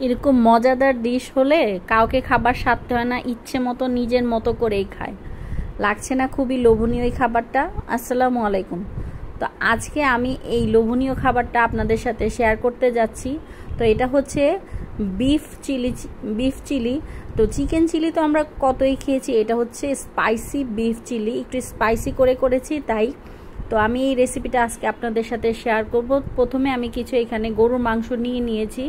এরকম মজাদার ডিশ হলে কাউকে খাবার সারতে হয় না, ইচ্ছে মতো নিজের মতো করেই খায়। লাগছে না খুবই লোভনীয় এই খাবারটা? আসসালামু আলাইকুম। তো আজকে আমি এই লোভনীয় খাবারটা আপনাদের সাথে শেয়ার করতে যাচ্ছি। তো এটা হচ্ছে বিফ চিলি। তো চিকেন চিলি তো আমরা কতই খেয়েছি, এটা হচ্ছে স্পাইসি বিফ চিলি, একটু স্পাইসি করে করেছি তাই। তো আমি এই রেসিপিটা আজকে আপনাদের সাথে শেয়ার করব। প্রথমে আমি কিছু এখানে গরুর মাংস নিয়েছি,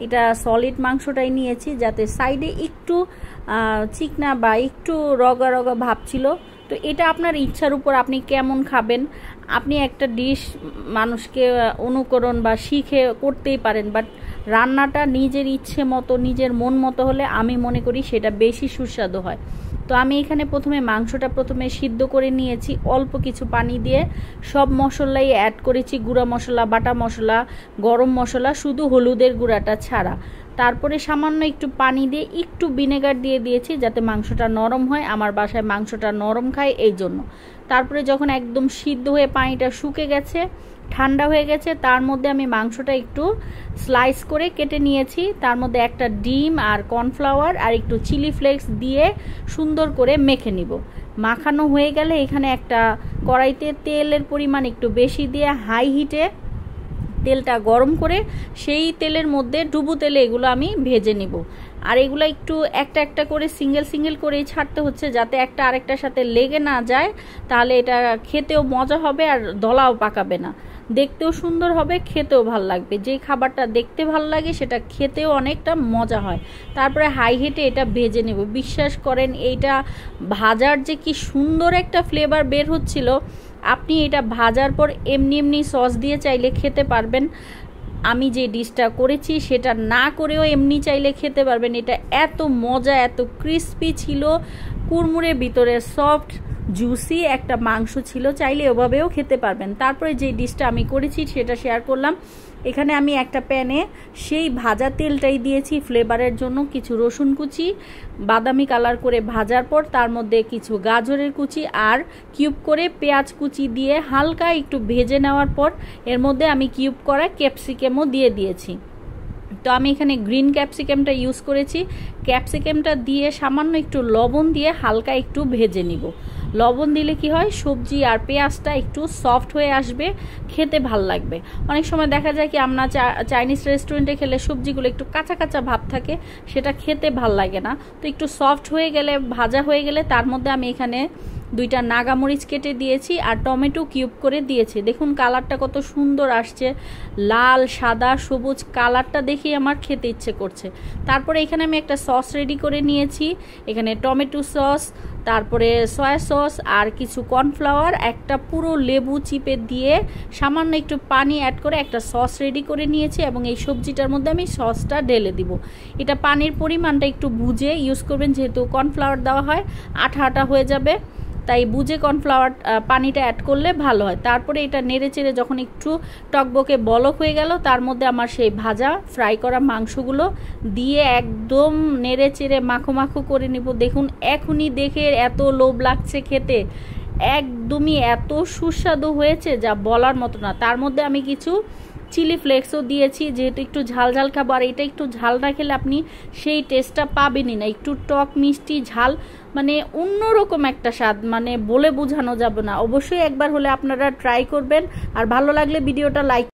এটা সলিড মাংসটাই নিয়েছি যাতে সাইডে একটু চিকনা বা একটু রগা রগা ভাব ছিল। তো এটা আপনার ইচ্ছার উপর, আপনি কেমন খাবেন। আপনি একটা ডিশ মানুষকে অনুকরণ বা শিখে করতেই পারেন, বাট রান্নাটা নিজের ইচ্ছে মতো নিজের মন মতো হলে আমি মনে করি সেটা বেশি সুস্বাদু হয়। তো আমি এখানে মাংসটা সিদ্ধ করে নিয়েছি অল্প কিছু পানি দিয়ে, সব মশলাই অ্যাড করেছি, গুঁড়া মশলা, বাটা মশলা, গরম মশলা, শুধু হলুদের গুঁড়াটা ছাড়া। তারপরে সামান্য একটু পানি দিয়ে একটু ভিনেগার দিয়ে দিয়েছি যাতে মাংসটা নরম হয়, আমার বাসায় মাংসটা নরম খায় এই জন্য। তারপরে যখন একদম সিদ্ধ হয়ে পানিটা শুকে গেছে, ঠান্ডা হয়ে গেছে, তার মধ্যে আমি মাংসটা একটু স্লাইস করে কেটে নিয়েছি, তার মধ্যে একটা ডিম আর কর্নফ্লাওয়ার আর একটু চিলি ফ্লেক্স দিয়ে সুন্দর করে মেখে নিব। মাখানো হয়ে গেলে এখানে একটা কড়াইতে তেলের পরিমাণ একটু বেশি দিয়ে হাই হিটে তেলটা গরম করে সেই তেলের মধ্যে ডুবো তেলে এগুলো আমি ভেজে নিব। আর এগুলো একটু একটা একটা করে সিঙ্গেল করেই ছাড়তে হচ্ছে যাতে একটা আরেকটার সাথে লেগে না যায়, তাহলে এটা খেতেও মজা হবে আর দলাও পাকাবে না, দেখতেও সুন্দর হবে, খেতেও ভাল লাগবে। যেই খাবারটা দেখতে ভাল লাগে সেটা খেতেও অনেকটা মজা হয়। তারপরে হাই হিটে এটা ভেজে নেব। বিশ্বাস করেন এইটা ভাজার যে কি সুন্দর একটা ফ্লেভার বের হচ্ছিল, আপনি এটা ভাজার পর এমনি সস দিয়ে চাইলে খেতে পারবেন। আমি যে ডিশটা করেছি সেটা না করেও এমনি চাইলে খেতে পারবেন। এটা এত মজা, এত ক্রিস্পি ছিল, কুড়মুড়ে ভিতরে সফট জুসি একটা মাংস ছিল, চাইলে ওভাবেও খেতে পারবেন। তারপরে যে ডিশটা আমি করেছি সেটা শেয়ার করলাম। এখানে আমি একটা প্যানে সেই ভাজা তেলটাই দিয়েছি ফ্লেভারের জন্য, কিছু রসুন কুচি বাদামি কালার করে ভাজার পর তার মধ্যে কিছু গাজরের কুচি আর কিউব করে পেঁয়াজ কুচি দিয়ে হালকা একটু ভেজে নেওয়ার পর এর মধ্যে আমি কিউব করা ক্যাপসিকামও দিয়ে দিয়েছি। তো আমি এখানে গ্রিন ক্যাপসিকামটা ইউজ করেছি। ক্যাপসিকামটা দিয়ে সামান্য একটু লবণ দিয়ে হালকা একটু ভেজে নিব। লবণ দিলে কি হয়, সবজি আর পেঁয়াজটা একটু সফট হয়ে আসবে, খেতে ভাল লাগবে। অনেক সময় দেখা যায় কি আমরা চাইনিজ রেস্টুরেন্টে খেলে সবজিগুলো একটু কাঁচা কাঁচা ভাব থাকে, সেটা খেতে ভাল লাগে না। তো একটু সফট হয়ে গেলে, ভাজা হয়ে গেলে তার মধ্যে আমি এখানে 2টা নাগামরিচ কেটে দিয়েছি আর টমেটো কিউব করে দিয়েছি। দেখুন কালারটা কত সুন্দর আসছে, লাল সাদা সবুজ কালারটা দেখেই আমার খেতে ইচ্ছে করছে। তারপরে এখানে আমি একটা সস রেডি করে নিয়েছি, এখানে টমেটো সস, তারপরে সয়া সস আর কিছু কর্নফ্লাওয়ার, একটা পুরো লেবু চিপে দিয়ে সামান্য একটু পানি অ্যাড করে একটা সস রেডি করে নিয়েছি এবং এই সবজিটার মধ্যে আমি সসটা ঢেলে দিব। এটা পানির পরিমাণটা একটু বুঝে ইউজ করবেন, যেহেতু কর্নফ্লাওয়ার দেওয়া হয় আঠা আঠা হয়ে যাবে, তাই বুঝে কর্নফ্লাওয়ার পানিটা অ্যাড করলে ভালো হয়। তারপরে এটা নেড়ে চেড়ে যখন একটু টকবকে বলক হয়ে গেল, তার মধ্যে আমার সেই ভাজা ফ্রাই করা মাংসগুলো দিয়ে একদম নেড়ে চেড়ে মাখো মাখো করে নিব। দেখুন এখনই দেখে এত লোভ লাগছে খেতে, একদমই এত সুস্বাদু হয়েছে যা বলার মতো না। তার মধ্যে আমি কিছু চিলি ফ্লেক্সও দিয়েছি, যেহেতু একটু ঝাল ঝাল খাবো, আর এটা একটু ঝাল না খেলে আপনি সেই টেস্টটা পাবেনই না। একটু টক মিষ্টি ঝাল, মানে অন্যরকম একটা স্বাদ, মানে বলে বোঝানো যাবে না। অবশ্যই একবার হলে আপনারা ট্রাই করবেন, আর ভালো লাগলে ভিডিওটা লাইক